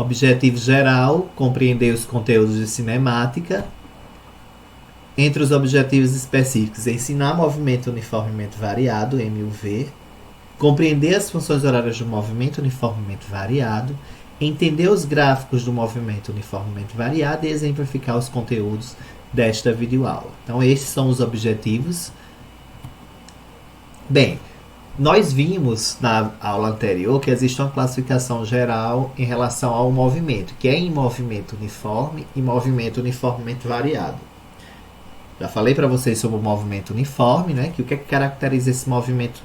Objetivo geral, compreender os conteúdos de cinemática. Entre os objetivos específicos, ensinar movimento uniformemente variado, MUV. Compreender as funções horárias do movimento uniformemente variado. Entender os gráficos do movimento uniformemente variado e exemplificar os conteúdos desta videoaula. Então, esses são os objetivos. Bem, nós vimos na aula anterior que existe uma classificação geral em relação ao movimento, que é em movimento uniforme e movimento uniformemente variado. Já falei para vocês sobre o movimento uniforme, né? Que o que é que caracteriza esse movimento?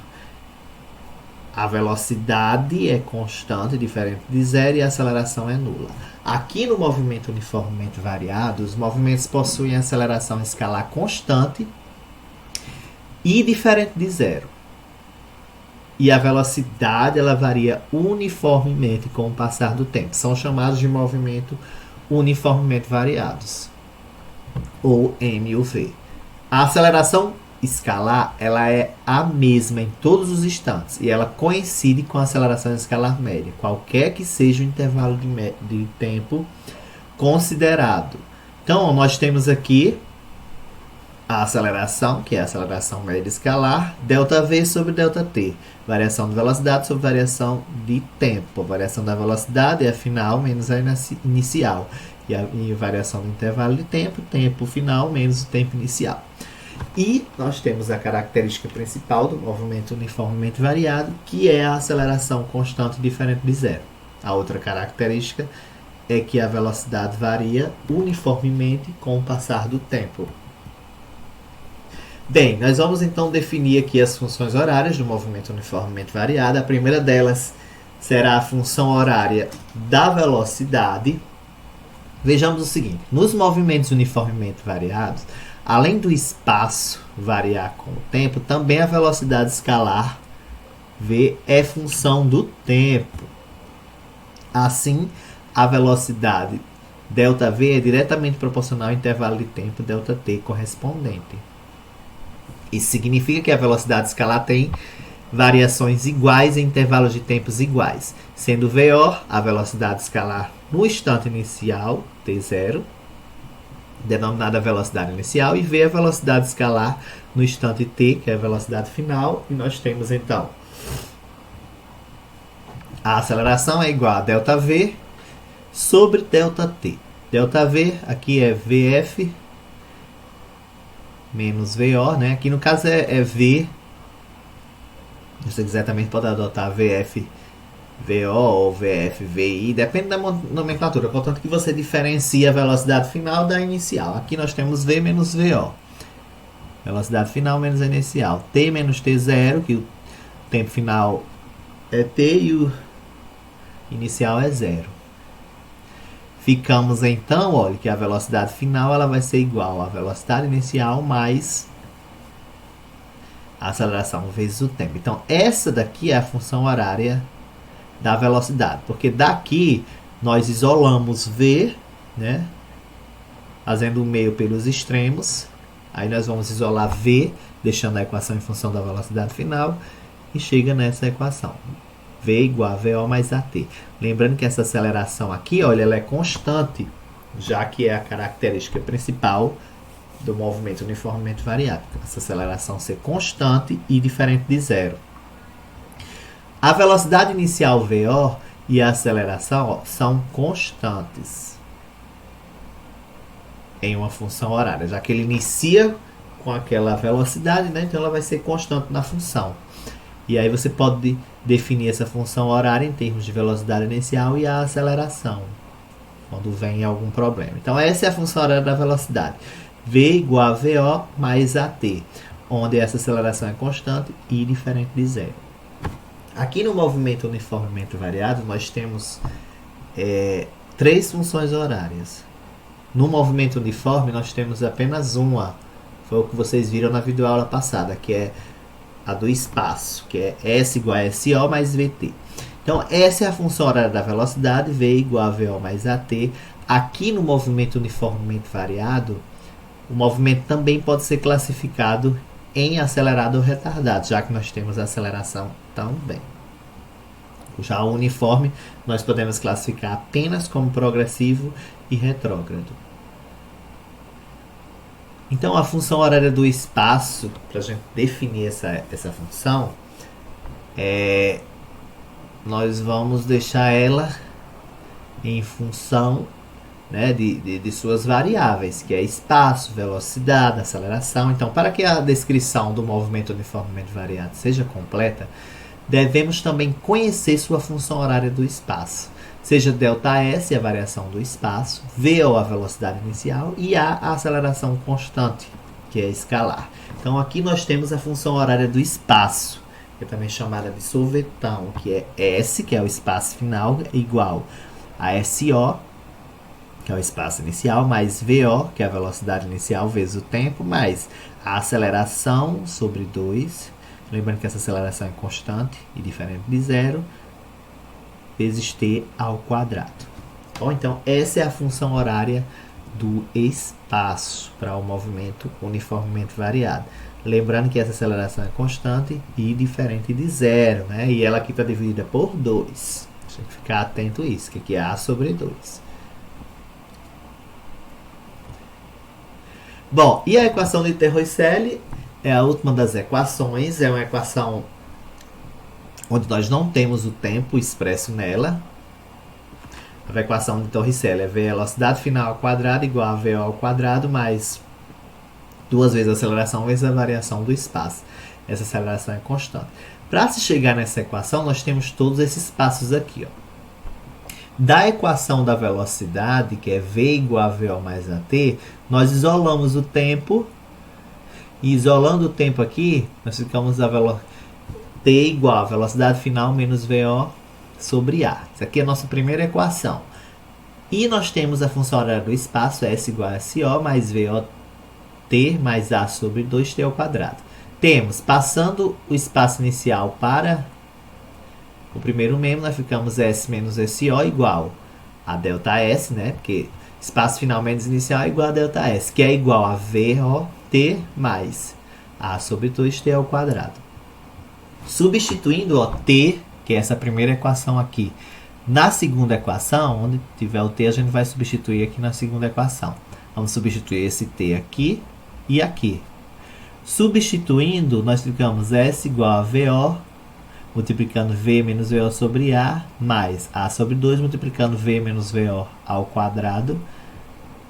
A velocidade é constante, diferente de zero, e a aceleração é nula. Aqui no movimento uniformemente variado, os movimentos possuem aceleração escalar constante e diferente de zero. E a velocidade ela varia uniformemente com o passar do tempo. São chamados de movimento uniformemente variados, ou MUV. A aceleração escalar ela é a mesma em todos os instantes e ela coincide com a aceleração escalar média, qualquer que seja o intervalo de tempo considerado. Então, nós temos aqui a aceleração, que é a aceleração média escalar, ΔV sobre ΔT, variação de velocidade sobre variação de tempo. A variação da velocidade é a final menos a inicial, e a variação do intervalo de tempo, tempo final menos o tempo inicial. E nós temos a característica principal do movimento uniformemente variado, que é a aceleração constante diferente de zero. A outra característica é que a velocidade varia uniformemente com o passar do tempo. Bem, nós vamos então definir aqui as funções horárias do movimento uniformemente variado. A primeira delas será a função horária da velocidade. Vejamos o seguinte, nos movimentos uniformemente variados, além do espaço variar com o tempo, também a velocidade escalar V é função do tempo. Assim, a velocidade ΔV é diretamente proporcional ao intervalo de tempo ΔT correspondente. Isso significa que a velocidade escalar tem variações iguais em intervalos de tempos iguais, sendo VO a velocidade escalar no instante inicial, T0, denominada velocidade inicial, e V a velocidade escalar no instante T, que é a velocidade final, e nós temos então a aceleração é igual a ΔV sobre ΔT. ΔV aqui é VF menos VO, né? Aqui no caso é V. Se você quiser também pode adotar VF VO ou VF VI, depende da nomenclatura, portanto que você diferencia a velocidade final da inicial. Aqui nós temos V menos VO, velocidade final menos a inicial, T menos T0, que o tempo final é T e o inicial é 0. Ficamos então, olha, que a velocidade final ela vai ser igual à velocidade inicial mais a aceleração vezes o tempo. Então, essa daqui é a função horária da velocidade, porque daqui nós isolamos V, né, fazendo o meio pelos extremos. Aí nós vamos isolar V, deixando a equação em função da velocidade final, e chega nessa equação. V igual a VO mais AT. Lembrando que essa aceleração aqui, olha, ela é constante, já que é a característica principal do movimento uniformemente variado. Essa aceleração ser constante e diferente de zero. A velocidade inicial VO e a aceleração são constantes em uma função horária, já que ele inicia com aquela velocidade, né? Então ela vai ser constante na função. E aí você pode definir essa função horária em termos de velocidade inicial e a aceleração, quando vem algum problema. Então essa é a função horária da velocidade. V igual a VO mais AT, onde essa aceleração é constante e diferente de zero. Aqui no movimento uniformemente variado, nós temos três funções horárias. No movimento uniforme, nós temos apenas uma. Foi o que vocês viram na videoaula passada, que é a do espaço, que é S igual a SO mais VT. Então, essa é a função horária da velocidade, V igual a VO mais AT. Aqui no movimento uniformemente variado, o movimento também pode ser classificado em acelerado ou retardado, já que nós temos a aceleração também. Já o uniforme nós podemos classificar apenas como progressivo e retrógrado. Então a função horária do espaço, para a gente definir essa função, nós vamos deixar ela em função, né, de suas variáveis, que é espaço, velocidade, aceleração. Então, para que a descrição do movimento uniformemente variado seja completa, devemos também conhecer sua função horária do espaço, seja ΔS, a variação do espaço, VO, a velocidade inicial, e A, a aceleração constante, que é escalar. Então, aqui nós temos a função horária do espaço, que é também chamada de sorvetão, que é S, que é o espaço final, igual a SO, que é o espaço inicial, mais VO, que é a velocidade inicial vezes o tempo, mais a aceleração sobre 2, lembrando que essa aceleração é constante e diferente de zero, vezes t ao quadrado. Bom, então essa é a função horária do espaço para o movimento uniformemente variado. Lembrando que essa aceleração é constante e diferente de zero, né? E ela aqui está dividida por 2. Tem que ficar atento a isso, que aqui é A sobre 2. Bom, e a equação de Torricelli é a última das equações. É uma equação onde nós não temos o tempo expresso nela. A equação de Torricelli é velocidade final ao quadrado igual a VO ao quadrado mais 2 vezes a aceleração vezes a variação do espaço. Essa aceleração é constante. Para se chegar nessa equação, nós temos todos esses passos aqui. Ó. Da equação da velocidade, que é V igual a VO mais AT, nós isolamos o tempo. E isolando o tempo aqui, nós ficamos a T igual a velocidade final menos VO sobre A. Isso aqui é a nossa primeira equação. E nós temos a função horária do espaço, S igual a SO mais VOT mais A sobre 2T ao quadrado. Temos, passando o espaço inicial para o primeiro membro, nós ficamos S menos SO igual a ΔS, né? Porque espaço final menos inicial é igual a ΔS, que é igual a VOT mais A sobre 2T ao quadrado. Substituindo o T, que é essa primeira equação aqui, na segunda equação, onde tiver o T, a gente vai substituir aqui na segunda equação. Vamos substituir esse T aqui e aqui. Substituindo, nós ficamos S igual a VO, multiplicando V menos VO sobre A, mais A sobre 2, multiplicando V menos VO ao quadrado,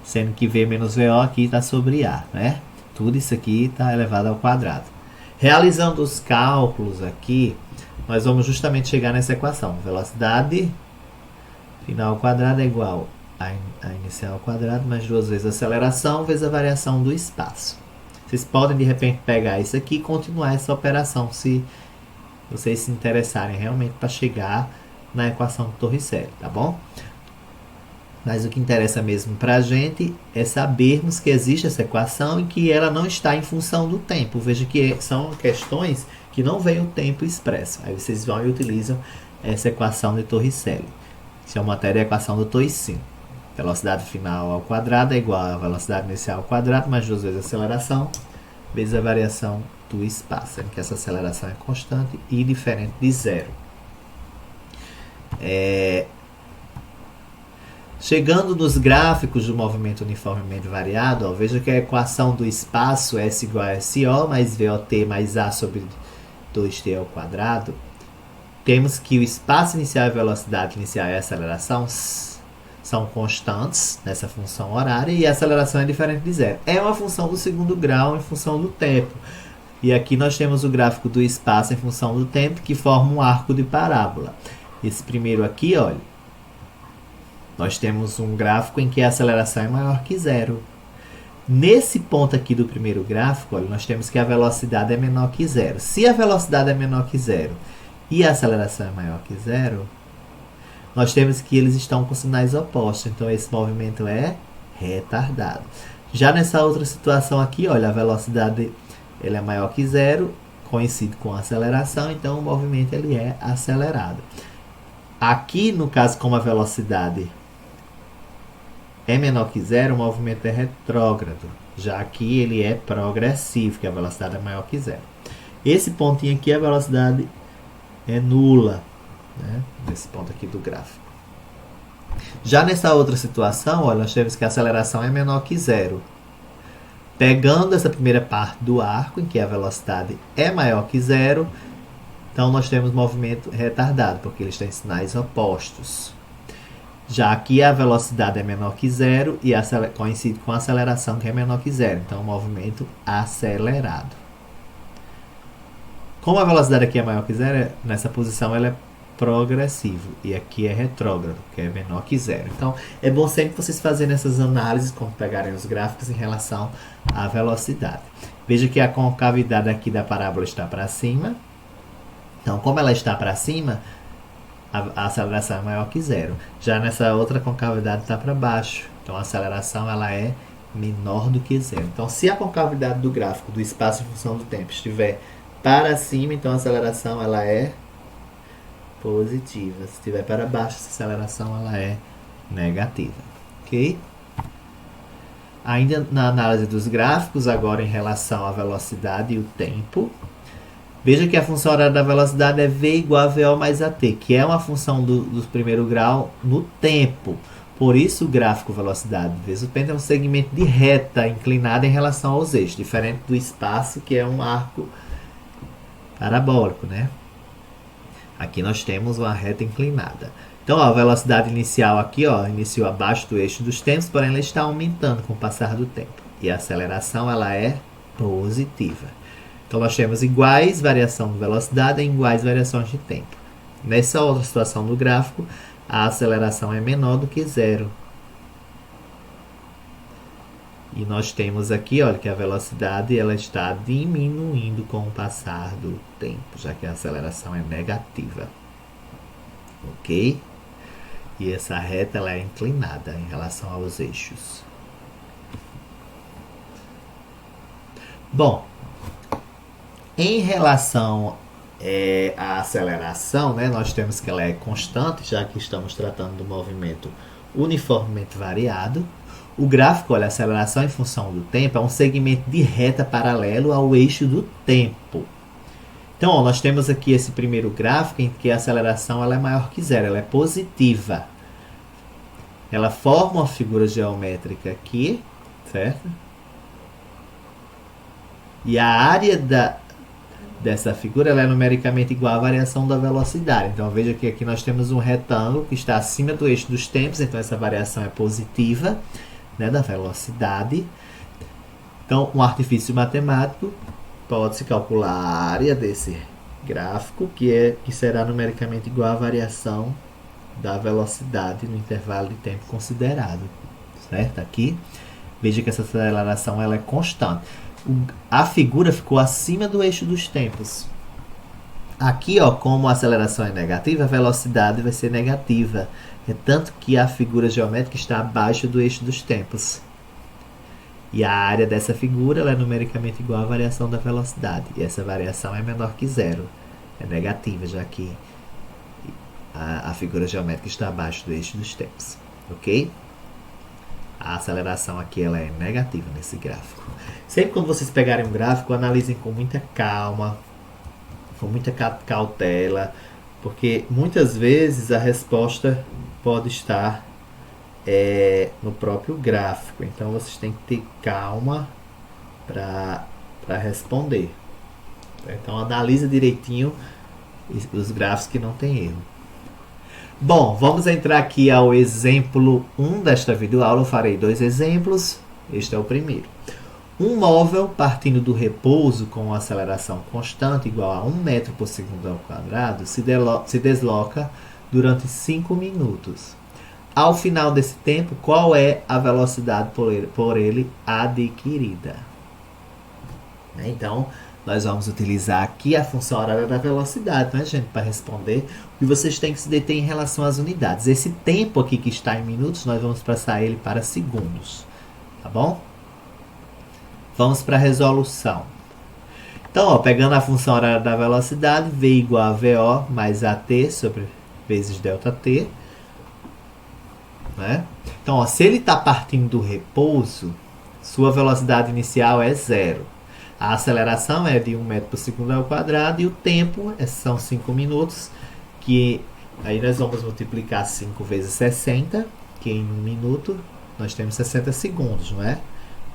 sendo que V menos VO aqui está sobre A, né? Tudo isso aqui está elevado ao quadrado. Realizando os cálculos aqui, nós vamos justamente chegar nessa equação. Velocidade final ao quadrado é igual a inicial ao quadrado, mais 2 vezes a aceleração, vezes a variação do espaço. Vocês podem, de repente, pegar isso aqui e continuar essa operação, se vocês se interessarem realmente para chegar na equação de Torricelli, tá bom? Mas o que interessa mesmo para a gente é sabermos que existe essa equação e que ela não está em função do tempo. Veja que são questões que não vem o tempo expresso. Aí vocês vão e utilizam essa equação de Torricelli. Isso é uma matéria, a equação do Torricelli. Velocidade final ao quadrado é igual a velocidade inicial ao quadrado, mais 2 vezes a aceleração, vezes a variação do espaço, sendo que essa aceleração é constante e diferente de zero. Chegando nos gráficos do movimento uniformemente variado, ó, veja que a equação do espaço S igual a SO mais VOT mais A sobre 2T ao quadrado, temos que o espaço inicial, a velocidade inicial e a aceleração são constantes nessa função horária e a aceleração é diferente de zero. É uma função do segundo grau em função do tempo. E aqui nós temos o gráfico do espaço em função do tempo, que forma um arco de parábola. Esse primeiro aqui, olha, nós temos um gráfico em que a aceleração é maior que zero. Nesse ponto aqui do primeiro gráfico, olha, nós temos que a velocidade é menor que zero. Se a velocidade é menor que zero e a aceleração é maior que zero, nós temos que eles estão com sinais opostos. Então, esse movimento é retardado. Já nessa outra situação aqui, olha, a velocidade ele é maior que zero, coincide com a aceleração, então o movimento ele é acelerado. Aqui, no caso, como a velocidade é menor que zero, o movimento é retrógrado. Já aqui ele é progressivo, que a velocidade é maior que zero. Esse pontinho aqui, a velocidade é nula. né? Nesse ponto aqui do gráfico. Já nessa outra situação, olha, nós temos que a aceleração é menor que zero. Pegando essa primeira parte do arco, em que a velocidade é maior que zero, então nós temos movimento retardado, porque eles têm sinais opostos. Já aqui a velocidade é menor que zero e coincide com a aceleração que é menor que zero. Então, movimento acelerado. Como a velocidade aqui é maior que zero, nessa posição ela é progressivo. E aqui é retrógrado, que é menor que zero. Então, é bom sempre vocês fazerem essas análises quando pegarem os gráficos em relação à velocidade. Veja que a concavidade aqui da parábola está para cima. Então, como ela está para cima, a aceleração é maior que zero. Já nessa outra concavidade está para baixo. Então, a aceleração ela é menor do que zero. Então, se a concavidade do gráfico do espaço em função do tempo estiver para cima, então a aceleração ela é positiva. Se estiver para baixo, a aceleração ela é negativa. Ok? Ainda na análise dos gráficos, agora em relação à velocidade e o tempo, veja que a função horária da velocidade é V igual a VO mais AT, que é uma função do primeiro grau no tempo. Por isso, o gráfico velocidade vezes o tempo é um segmento de reta inclinada em relação aos eixos, diferente do espaço, que é um arco parabólico, né? Aqui nós temos uma reta inclinada. Então, ó, a velocidade inicial aqui, ó, iniciou abaixo do eixo dos tempos, porém ela está aumentando com o passar do tempo. E a aceleração ela é positiva. Então, nós temos iguais variação de velocidade e iguais variações de tempo. Nessa outra situação do gráfico, a aceleração é menor do que zero. E nós temos aqui, olha, que a velocidade ela está diminuindo com o passar do tempo, já que a aceleração é negativa. Ok? E essa reta ela é inclinada em relação aos eixos. Bom, em relação à aceleração, né, nós temos que ela é constante, já que estamos tratando do movimento uniformemente variado. O gráfico, olha, a aceleração em função do tempo é um segmento de reta paralelo ao eixo do tempo. Então, ó, nós temos aqui esse primeiro gráfico em que a aceleração ela é maior que zero, ela é positiva. Ela forma uma figura geométrica aqui, certo? E a área dessa figura ela é numericamente igual à variação da velocidade. Então, veja que aqui nós temos um retângulo que está acima do eixo dos tempos, então essa variação é positiva, né, da velocidade. Então, um artifício matemático pode-se calcular a área desse gráfico, que será numericamente igual à variação da velocidade no intervalo de tempo considerado, certo? Aqui, veja que essa aceleração ela é constante. A figura ficou acima do eixo dos tempos. Aqui, ó, como a aceleração é negativa, a velocidade vai ser negativa. É tanto que a figura geométrica está abaixo do eixo dos tempos. E a área dessa figura ela é numericamente igual à variação da velocidade. E essa variação é menor que zero. É negativa, já que a figura geométrica está abaixo do eixo dos tempos. Ok? A aceleração aqui ela é negativa nesse gráfico. Sempre quando vocês pegarem um gráfico, analisem com muita calma, com muita cautela, porque muitas vezes a resposta pode estar no próprio gráfico. Então vocês têm que ter calma para responder. Então analisa direitinho os gráficos que não tem erro. Bom, vamos entrar aqui ao exemplo 1 desta videoaula. Eu farei 2 exemplos. Este é o primeiro. Um móvel partindo do repouso com aceleração constante igual a 1 metro por segundo ao quadrado se desloca durante 5 minutos. Ao final desse tempo, qual é a velocidade por ele adquirida? Então, nós vamos utilizar aqui a função horária da velocidade, né, gente, para responder. E vocês têm que se deter em relação às unidades. Esse tempo aqui que está em minutos, nós vamos passar ele para segundos, tá bom? Vamos para a resolução. Então, ó, pegando a função horária da velocidade, V igual a VO mais AT sobre vezes ΔT. Né? Então, ó, se ele está partindo do repouso, sua velocidade inicial é zero. A aceleração é de 1 metro por segundo ao quadrado e o tempo são 5 minutos, que Aí nós vamos multiplicar 5 vezes 60, que em 1 minuto nós temos 60 segundos, não é?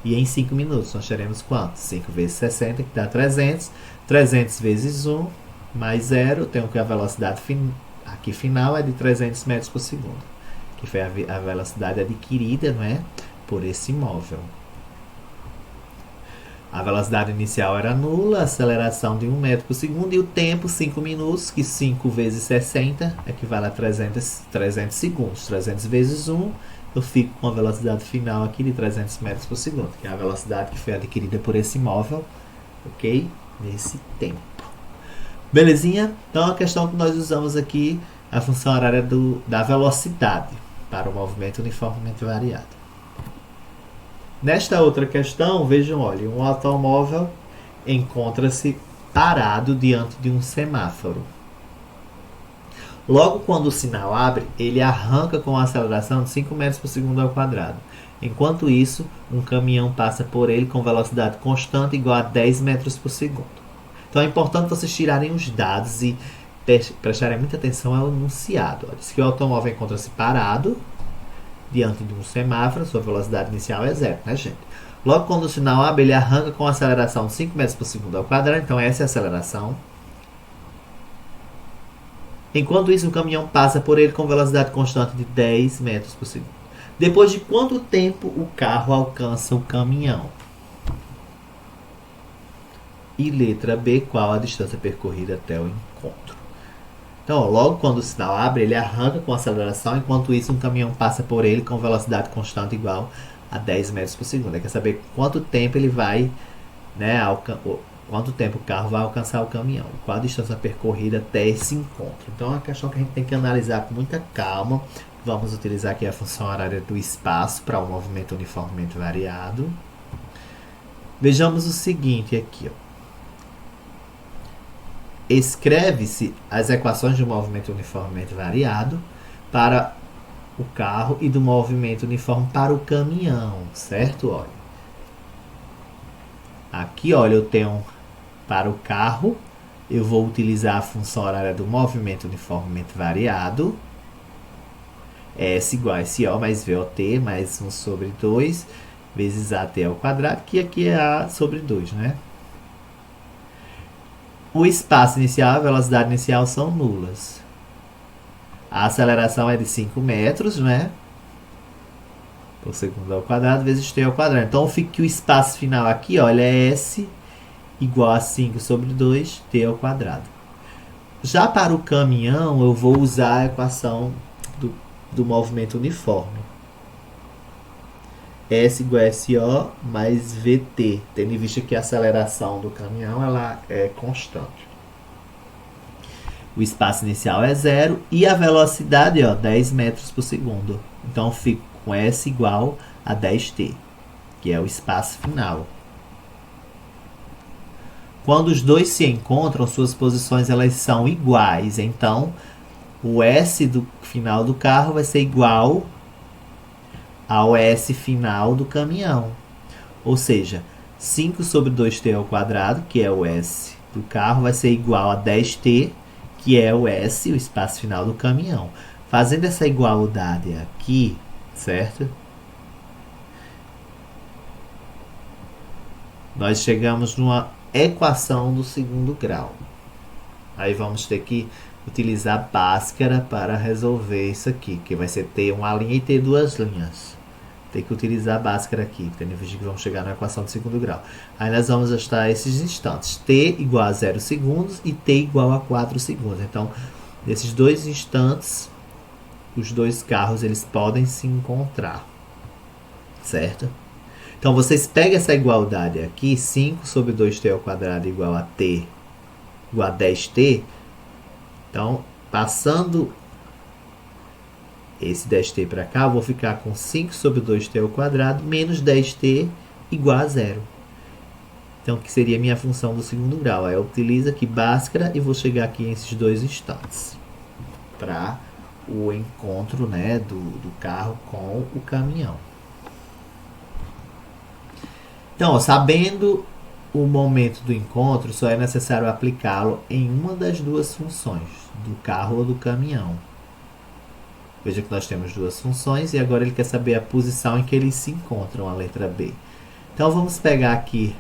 E em 5 minutos nós teremos quanto? 5 vezes 60, que dá 300. 300 vezes 1, mais 0. Tenho que a velocidade aqui final é de 300 metros por segundo, que foi a velocidade adquirida, não é? Por esse móvel. A velocidade inicial era nula, a aceleração de 1 metro por segundo e o tempo 5 minutos, que 5 vezes 60 equivale a 300 segundos. 300 vezes 1, eu fico com a velocidade final aqui de 300 metros por segundo, que é a velocidade que foi adquirida por esse móvel, ok? Nesse tempo. Belezinha? Então a questão que nós usamos aqui, a função horária da velocidade para o movimento uniformemente variado. Nesta outra questão, vejam, olha, um automóvel encontra-se parado diante de um semáforo. Logo quando o sinal abre, ele arranca com a aceleração de 5 metros por segundo ao quadrado. Enquanto isso, um caminhão passa por ele com velocidade constante igual a 10 metros por segundo. Então é importante vocês tirarem os dados e prestarem muita atenção ao enunciado. Diz que o automóvel encontra-se parado diante de um semáforo, sua velocidade inicial é 0, né, gente? Logo quando o sinal abre, ele arranca com aceleração de 5 metros por segundo ao quadrado, então essa é a aceleração. Enquanto isso, o caminhão passa por ele com velocidade constante de 10 metros por segundo. Depois de quanto tempo o carro alcança o caminhão? E letra B, qual a distância percorrida até o encontro? Então, logo quando o sinal abre, ele arranca com aceleração, enquanto isso um caminhão passa por ele com velocidade constante igual a 10 metros por segundo. Ele quer saber quanto tempo ele vai, né, quanto tempo o carro vai alcançar o caminhão, qual a distância percorrida até esse encontro. Então é uma questão que a gente tem que analisar com muita calma. Vamos utilizar aqui a função horária do espaço para o movimento uniformemente variado. Vejamos o seguinte aqui, ó. Escreve-se as equações do movimento uniformemente variado para o carro e do movimento uniforme para o caminhão, certo? Olha. Aqui, olha, eu tenho para o carro, eu vou utilizar a função horária do movimento uniformemente variado. S igual a SO mais VOT mais 1 sobre 2 vezes AT ao quadrado, que aqui é A sobre 2, né? O espaço inicial e a velocidade inicial são nulas. A aceleração é de 5 metros, né? Por segundo ao quadrado vezes t ao quadrado. Então, fica que o espaço final aqui, olha, é S igual a 5 sobre 2 t ao quadrado. Já para o caminhão, eu vou usar a equação do movimento uniforme. S igual a SO mais VT, tendo em vista que a aceleração do caminhão ela é constante. O espaço inicial é 0 e a velocidade é 10 metros por segundo. Então, eu fico com S igual a 10t, que é o espaço final. Quando os dois se encontram, suas posições elas são iguais. Então, o S do final do carro vai ser igual ao S final do caminhão. Ou seja, 5 sobre 2t ao quadrado, que é o S do carro, vai ser igual a 10t, que é o S, o espaço final do caminhão. Fazendo essa igualdade aqui, certo? Nós chegamos numa equação do segundo grau. Aí vamos ter que utilizar Bhaskara para resolver isso aqui, que vai ser ter uma linha e ter duas linhas. Tem que utilizar Bhaskara aqui, tendo em vista que vamos chegar na equação do segundo grau. Aí nós vamos achar esses instantes. T igual a 0 segundos e T igual a 4 segundos. Então, nesses dois instantes, os dois carros eles podem se encontrar. Certo? Então, vocês pegam essa igualdade aqui, 5 sobre 2t ao quadrado igual a t, igual a 10t. Então, passando esse 10t para cá, eu vou ficar com 5 sobre 2t ao quadrado menos 10t igual a 0. Então, que seria a minha função do segundo grau? Aí eu utilizo aqui Bhaskara e vou chegar aqui nesses dois instantes para o encontro, né, do carro com o caminhão. Então, sabendo o momento do encontro, só é necessário aplicá-lo em uma das duas funções, do carro ou do caminhão. Veja que nós temos duas funções e agora ele quer saber a posição em que eles se encontram, a letra B. Então vamos pegar aqui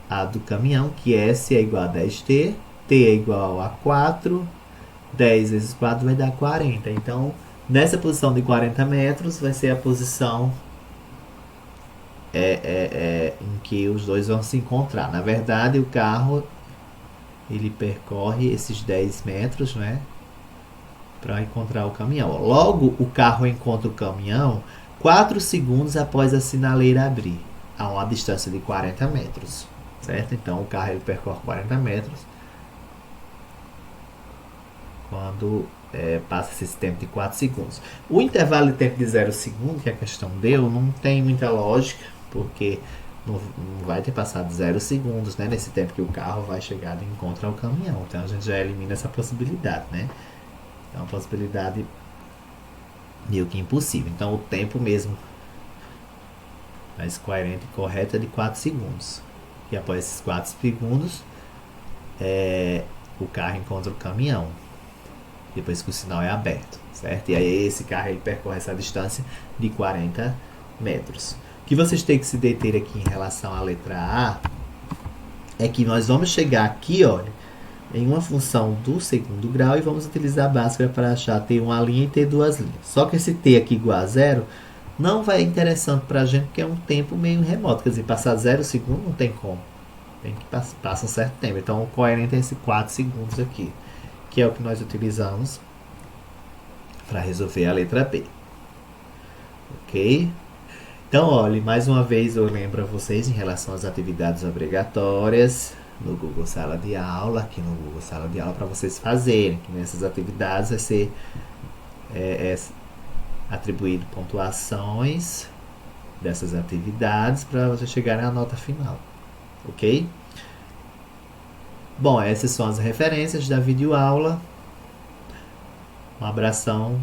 a do caminhão, que S é igual a 10T, T é igual a 4, 10 vezes 4 vai dar 40. Então, nessa posição de 40 metros vai ser a posição em que os dois vão se encontrar. Na verdade, o carro ele percorre esses 10 metros, né, para encontrar o caminhão. Logo, o carro encontra o caminhão 4 segundos após a sinaleira abrir, a uma distância de 40 metros. Certo? Então, o carro ele percorre 40 metros quando passa esse tempo de 4 segundos. O intervalo de tempo de 0 segundos, que a questão deu, não tem muita lógica, porque não vai ter passado 0 segundos, né, nesse tempo que o carro vai chegar e encontrar o caminhão. Então, a gente já elimina essa possibilidade, né? É uma possibilidade meio que impossível. Então, o tempo mesmo mais coerente e correto é de 4 segundos. E após esses 4 segundos, o carro encontra o caminhão. Depois que o sinal é aberto, certo? E aí esse carro ele percorre essa distância de 40 metros. O que vocês têm que se deter aqui em relação à letra A é que nós vamos chegar aqui, olha, em uma função do segundo grau e vamos utilizar a Bhaskara para achar T uma linha e T duas linhas. Só que esse T aqui igual a zero não vai interessante para a gente porque é um tempo meio remoto. Quer dizer, passar 0 segundos não tem como. Tem que passar um certo tempo. Então o coerente é esse 4 segundos aqui, que é o que nós utilizamos para resolver a letra B. Ok? Então, olha, mais uma vez eu lembro a vocês em relação às atividades obrigatórias no Google Sala de Aula, aqui no Google Sala de Aula, para vocês fazerem, que nessas atividades vai ser atribuído pontuações dessas atividades para vocês chegarem à nota final. Ok? Bom, essas são as referências da videoaula. Um abração